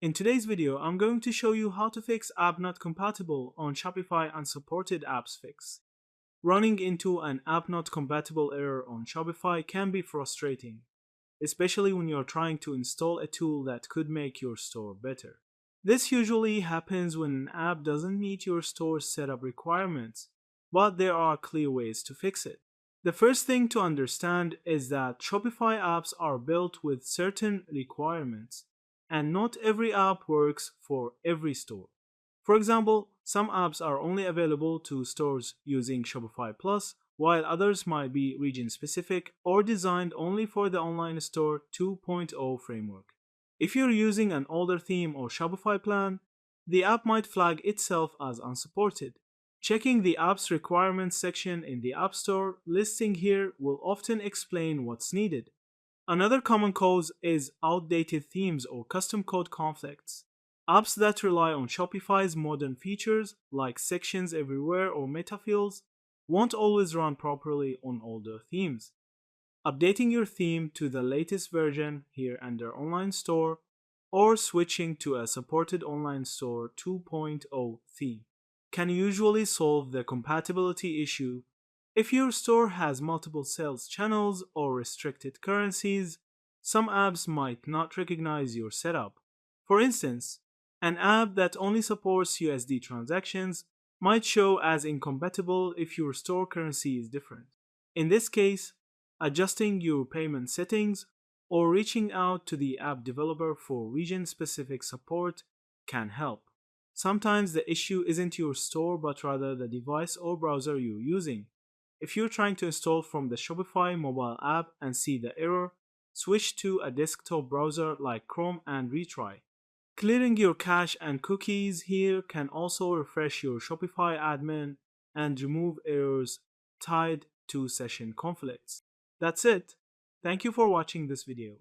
In today's video, I'm going to show you how to fix app not compatible on Shopify Unsupported apps fix. Running into an app not compatible error on Shopify can be frustrating, especially when you're trying to install a tool that could make your store better. This usually happens when an app doesn't meet your store's setup requirements, but there are clear ways to fix it. The first thing to understand is that Shopify apps are built with certain requirements, and not every app works for every store. For example, some apps are only available to stores using Shopify Plus, while others might be region specific or designed only for the Online Store 2.0 framework. If you're using an older theme or Shopify plan, the app might flag itself as unsupported. Checking the app's requirements section in the App Store listing here will often explain what's needed. Another common cause is outdated themes or custom code conflicts. Apps that rely on Shopify's modern features, like sections everywhere or meta fields, won't always run properly on older themes. Updating your theme to the latest version here under Online Store, or switching to a supported Online Store 2.0 theme can usually solve the compatibility issue. If your store has multiple sales channels or restricted currencies, some apps might not recognize your setup. For instance, an app that only supports USD transactions might show as incompatible if your store currency is different. In this case, adjusting your payment settings or reaching out to the app developer for region-specific support can help. Sometimes the issue isn't your store but rather the device or browser you're using. If you're trying to install from the Shopify mobile app and see the error, switch to a desktop browser like Chrome and retry. Clearing your cache and cookies here can also refresh your Shopify admin and remove errors tied to session conflicts. That's it. Thank you for watching this video.